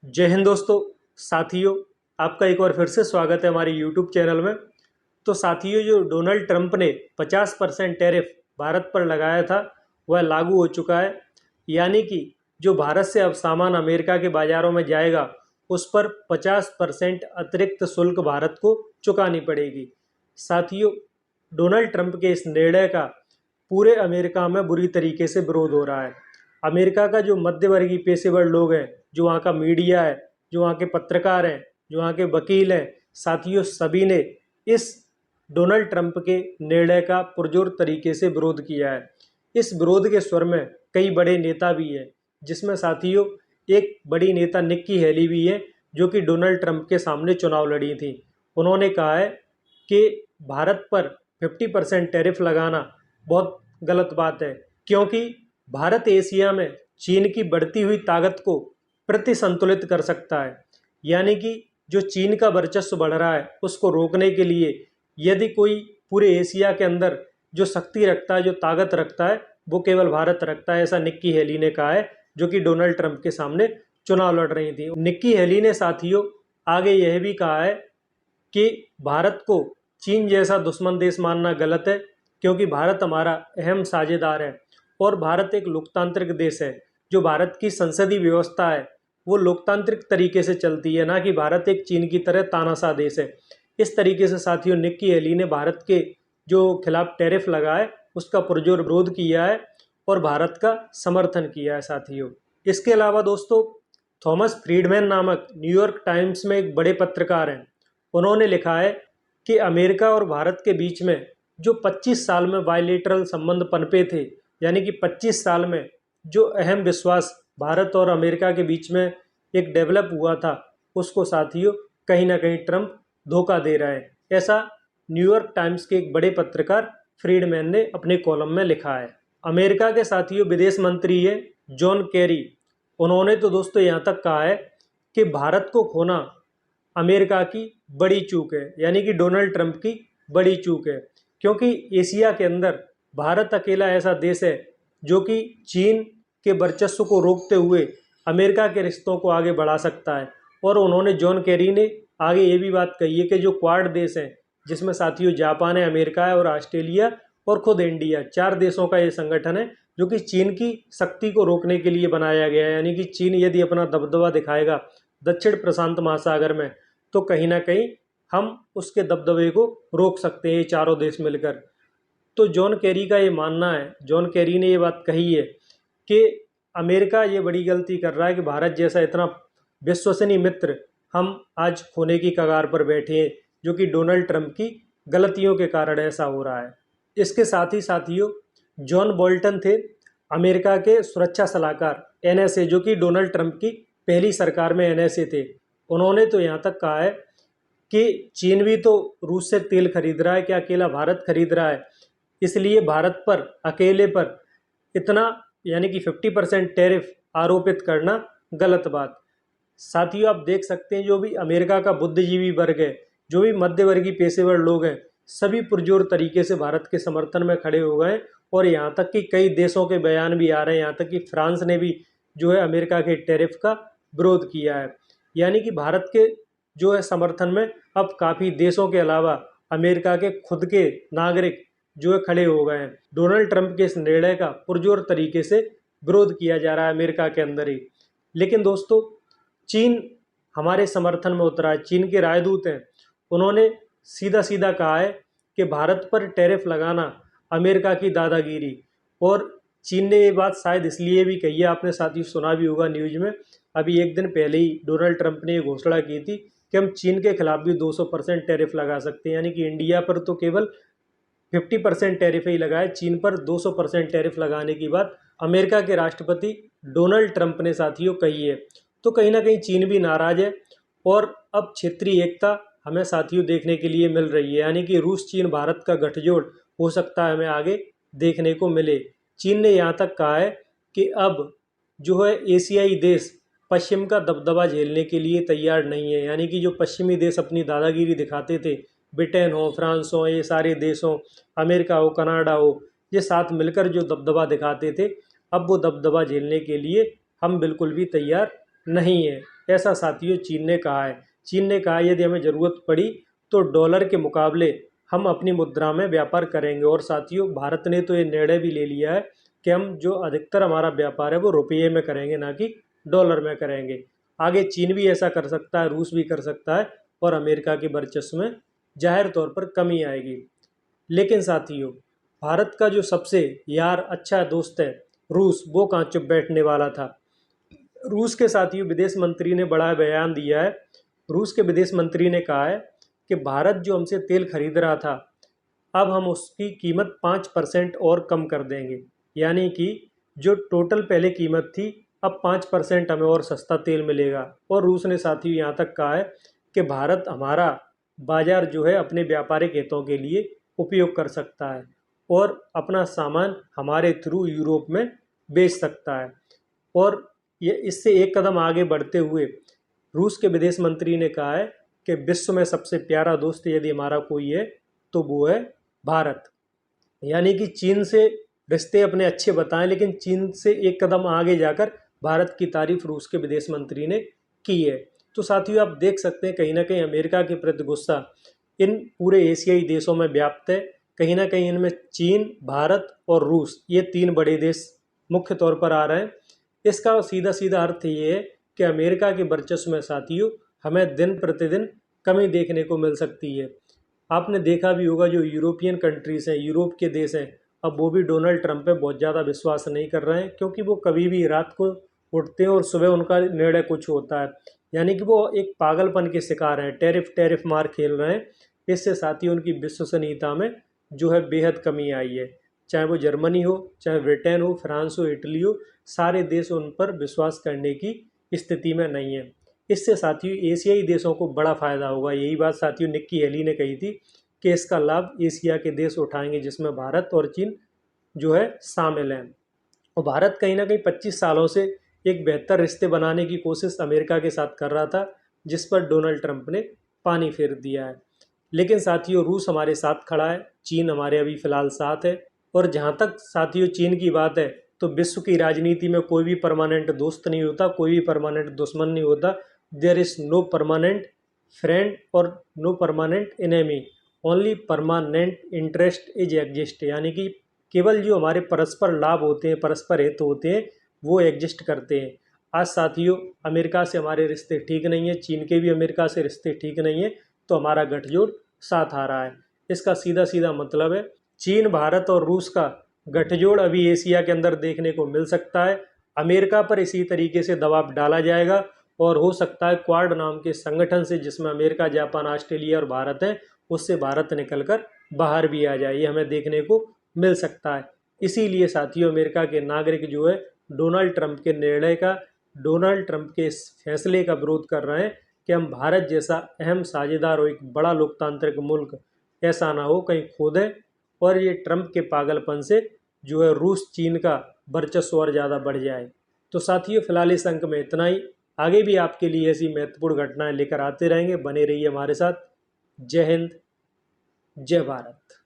जय हिंद दोस्तों। साथियों, आपका एक बार फिर से स्वागत है हमारे यूट्यूब चैनल में। तो साथियों, जो डोनाल्ड ट्रंप ने 50% टैरिफ भारत पर लगाया था वह लागू हो चुका है। यानी कि जो भारत से अब सामान अमेरिका के बाज़ारों में जाएगा उस पर 50% अतिरिक्त शुल्क भारत को चुकानी पड़ेगी। साथियों, डोनाल्ड ट्रंप के इस निर्णय का पूरे अमेरिका में बुरी तरीके से विरोध हो रहा है। अमेरिका का जो मध्यवर्गीय पेशेवर लोग हैं, जो वहाँ का मीडिया है, जो वहाँ के पत्रकार हैं, जो वहाँ के वकील हैं, साथियों सभी ने इस डोनाल्ड ट्रंप के निर्णय का पुरजोर तरीके से विरोध किया है। इस विरोध के स्वर में कई बड़े नेता भी हैं, जिसमें साथियों एक बड़ी नेता निक्की हेली भी है, जो कि डोनाल्ड ट्रंप के सामने चुनाव लड़ी थी। उन्होंने कहा है कि भारत पर 50% टैरिफ लगाना बहुत गलत बात है, क्योंकि भारत एशिया में चीन की बढ़ती हुई ताकत को प्रतिसंतुलित कर सकता है। यानी कि जो चीन का वर्चस्व बढ़ रहा है उसको रोकने के लिए यदि कोई पूरे एशिया के अंदर जो शक्ति रखता है, जो ताकत रखता है, वो केवल भारत रखता है, ऐसा निक्की हेली ने कहा है, जो कि डोनाल्ड ट्रंप के सामने चुनाव लड़ रही थी। निक्की हेली ने साथियों आगे यह भी कहा है कि भारत को चीन जैसा दुश्मन देश मानना गलत है, क्योंकि भारत हमारा अहम साझेदार है और भारत एक लोकतांत्रिक देश है। जो भारत की संसदीय व्यवस्था है वो लोकतांत्रिक तरीके से चलती है, ना कि भारत एक चीन की तरह तानाशाह देश है। इस तरीके से साथियों निक्की हेली ने भारत के जो खिलाफ टैरिफ लगाए उसका पुरजोर विरोध किया है और भारत का समर्थन किया है। साथियों, इसके अलावा दोस्तों, थॉमस फ्रीडमैन नामक न्यूयॉर्क टाइम्स में एक बड़े पत्रकार हैं। उन्होंने लिखा है कि अमेरिका और भारत के बीच में जो 25 साल में बायलेटरल संबंध पनपे थे, यानी कि 25 साल में जो अहम विश्वास भारत और अमेरिका के बीच में एक डेवलप हुआ था, उसको साथियों कहीं ना कहीं ट्रंप धोखा दे रहा है। ऐसा न्यूयॉर्क टाइम्स के एक बड़े पत्रकार फ्रीडमैन ने अपने कॉलम में लिखा है। अमेरिका के साथियों विदेश मंत्री है जॉन केरी। उन्होंने तो दोस्तों यहाँ तक कहा है कि भारत को खोना अमेरिका की बड़ी चूक है, यानी कि डोनाल्ड ट्रंप की बड़ी चूक है, क्योंकि एशिया के अंदर भारत अकेला ऐसा देश है जो कि चीन के वर्चस्व को रोकते हुए अमेरिका के रिश्तों को आगे बढ़ा सकता है। और उन्होंने जॉन केरी ने आगे ये भी बात कही है कि जो क्वाड देश हैं, जिसमें साथियों जापान है, अमेरिका है और ऑस्ट्रेलिया और खुद इंडिया, 4 देशों का ये संगठन है जो कि चीन की शक्ति को रोकने के लिए बनाया गया है। यानी कि चीन यदि अपना दबदबा दिखाएगा दक्षिण प्रशांत महासागर में, तो कहीं ना कहीं हम उसके दबदबे को रोक सकते हैं, ये चारों देश मिलकर। तो जॉन केरी का ये मानना है, जॉन केरी ने ये बात कही है कि अमेरिका ये बड़ी गलती कर रहा है कि भारत जैसा इतना विश्वसनीय मित्र हम आज खोने की कगार पर बैठे हैं, जो कि डोनाल्ड ट्रंप की गलतियों के कारण ऐसा हो रहा है। इसके साथ ही साथियों जॉन बोल्टन थे अमेरिका के सुरक्षा सलाहकार एनएसए, जो कि डोनाल्ड ट्रंप की पहली सरकार में एनएसए थे। उन्होंने तो यहाँ तक कहा है कि चीन भी तो रूस से तेल खरीद रहा है, क्या अकेला भारत खरीद रहा है, इसलिए भारत पर अकेले पर इतना यानी कि 50% टैरिफ आरोपित करना गलत बात। साथियों आप देख सकते हैं जो भी अमेरिका का बुद्धिजीवी वर्ग है, जो भी मध्यवर्गीय पेशेवर लोग हैं, सभी पुरजोर तरीके से भारत के समर्थन में खड़े हो गए और यहाँ तक कि कई देशों के बयान भी आ रहे हैं। यहाँ तक कि फ्रांस ने भी जो है अमेरिका के टैरिफ का विरोध किया है। यानी कि भारत के जो है समर्थन में अब काफ़ी देशों के अलावा अमेरिका के खुद के नागरिक जो है खड़े हो गए हैं। डोनाल्ड ट्रंप के इस निर्णय का पुरजोर तरीके से विरोध किया जा रहा है अमेरिका के अंदर ही। लेकिन दोस्तों चीन हमारे समर्थन में उतरा है। चीन के राजदूत हैं, उन्होंने सीधा सीधा कहा है कि भारत पर टैरिफ लगाना अमेरिका की दादागिरी। और चीन ने ये बात शायद इसलिए भी कही है, आपने साथियों सुना भी होगा न्यूज में, अभी एक दिन पहले ही डोनाल्ड ट्रंप ने ये घोषणा की थी कि हम चीन के खिलाफ भी 200% टैरिफ लगा सकते हैं। यानी कि इंडिया पर तो केवल 50% टैरिफ ही लगाए, चीन पर 200% टैरिफ लगाने की बात अमेरिका के राष्ट्रपति डोनाल्ड ट्रंप ने साथियों कही है। तो कहीं ना कहीं चीन भी नाराज है और अब क्षेत्रीय एकता हमें साथियों देखने के लिए मिल रही है। यानी कि रूस चीन भारत का गठजोड़ हो सकता है हमें आगे देखने को मिले। चीन ने यहाँ तक कहा है कि अब जो है एशियाई देश पश्चिम का दबदबा झेलने के लिए तैयार नहीं है। यानी कि जो पश्चिमी देश अपनी दादागिरी दिखाते थे, ब्रिटेन हो, फ्रांस हो, ये सारे देश हो, अमेरिका हो, कनाडा हो, ये साथ मिलकर जो दबदबा दिखाते थे, अब वो दबदबा झेलने के लिए हम बिल्कुल भी तैयार नहीं है। ऐसा साथियों चीन ने कहा है। चीन ने कहा यदि हमें ज़रूरत पड़ी तो डॉलर के मुकाबले हम अपनी मुद्रा में व्यापार करेंगे। और साथियों भारत ने तो ये निर्णय भी ले लिया है कि हम जो अधिकतर हमारा व्यापार है वो रुपये में करेंगे, ना कि डॉलर में करेंगे। आगे चीन भी ऐसा कर सकता है, रूस भी कर सकता है, और अमेरिका के वर्चस्व में जाहिर तौर पर कमी आएगी। लेकिन साथियों भारत का जो सबसे यार अच्छा दोस्त है रूस, वो कहाँ चुप बैठने वाला था। रूस के साथियों विदेश मंत्री ने बड़ा बयान दिया है। रूस के विदेश मंत्री ने कहा है कि भारत जो हमसे तेल खरीद रहा था, अब हम उसकी कीमत 5% और कम कर देंगे। यानी कि जो टोटल पहले कीमत थी, अब 5% हमें और सस्ता तेल मिलेगा। और रूस ने साथियों यहाँ तक कहा है कि भारत हमारा बाज़ार जो है अपने व्यापारिक हितों के लिए उपयोग कर सकता है और अपना सामान हमारे थ्रू यूरोप में बेच सकता है। और ये इससे एक कदम आगे बढ़ते हुए रूस के विदेश मंत्री ने कहा है कि विश्व में सबसे प्यारा दोस्त यदि हमारा कोई है तो वो है भारत। यानी कि चीन से रिश्ते अपने अच्छे बताएं, लेकिन चीन से एक कदम आगे जाकर भारत की तारीफ रूस के विदेश मंत्री ने की है। तो साथियों आप देख सकते हैं कहीं ना कहीं अमेरिका के प्रति गुस्सा इन पूरे एशियाई देशों में व्याप्त है। कहीं ना कहीं इनमें चीन, भारत और रूस, ये 3 बड़े देश मुख्य तौर पर आ रहे हैं। इसका सीधा सीधा अर्थ ये है कि अमेरिका के वर्चस्व में साथियों हमें दिन प्रतिदिन कमी देखने को मिल सकती है। आपने देखा भी होगा जो यूरोपियन कंट्रीज़ हैं, यूरोप के देश हैं, अब वो भी डोनाल्ड ट्रंप पे बहुत ज़्यादा विश्वास नहीं कर रहे हैं, क्योंकि वो कभी भी रात को उठते हैं और सुबह उनका निर्णय कुछ होता है। यानी कि वो एक पागलपन के शिकार हैं, टैरिफ मार खेल रहे हैं। इससे साथियों उनकी विश्वसनीयता में जो है बेहद कमी आई है। चाहे वो जर्मनी हो, चाहे ब्रिटेन हो, फ्रांस हो, इटली हो, सारे देश उन पर विश्वास करने की स्थिति में नहीं है। इससे साथियों एशियाई देशों को बड़ा फ़ायदा होगा। यही बात साथियों निक्की हेली ने कही थी कि इसका लाभ एशिया के देश उठाएंगे, जिसमें भारत और चीन जो है शामिल हैं। और भारत कहीं ना कहीं 25 सालों से एक बेहतर रिश्ते बनाने की कोशिश अमेरिका के साथ कर रहा था, जिस पर डोनाल्ड ट्रंप ने पानी फेर दिया है। लेकिन साथियों रूस हमारे साथ खड़ा है, चीन हमारे अभी फ़िलहाल साथ है। और जहाँ तक साथियों चीन की बात है, तो विश्व की राजनीति में कोई भी परमानेंट दोस्त नहीं होता, कोई भी परमानेंट दुश्मन नहीं होता। There is no permanent friend और no permanent enemy, only permanent interest is exist. यानी कि केवल जो हमारे परस्पर लाभ होते हैं, परस्पर हित होते हैं, वो एग्जिस्ट करते हैं। आज साथियों अमेरिका से हमारे रिश्ते ठीक नहीं है, चीन के भी अमेरिका से रिश्ते ठीक नहीं है, तो हमारा गठजोड़ साथ आ रहा है। इसका सीधा सीधा मतलब है चीन, भारत और रूस का गठजोड़ अभी एशिया के अंदर देखने को मिल सकता है। अमेरिका पर इसी तरीके से दबाव डाला जाएगा और हो सकता है क्वाड नाम के संगठन से, जिसमें अमेरिका, जापान, ऑस्ट्रेलिया और भारत है, उससे भारत निकलकर बाहर भी आ जाए। ये हमें देखने को मिल सकता है। इसीलिए साथियों अमेरिका के नागरिक जो है डोनाल्ड ट्रंप के निर्णय का, डोनाल्ड ट्रंप के इस फैसले का विरोध कर रहे हैं कि हम भारत जैसा अहम साझेदार और एक बड़ा लोकतांत्रिक मुल्क ऐसा ना हो कहीं खो दें, और ये ट्रंप के पागलपन से जो है रूस चीन का वर्चस्व और ज़्यादा बढ़ जाए। तो साथियों फिलहाल इस अंक में इतना ही। आगे भी आपके लिए ऐसी महत्वपूर्ण घटनाएं लेकर आते रहेंगे, बने रहिए हमारे साथ। जय हिंद, जय भारत।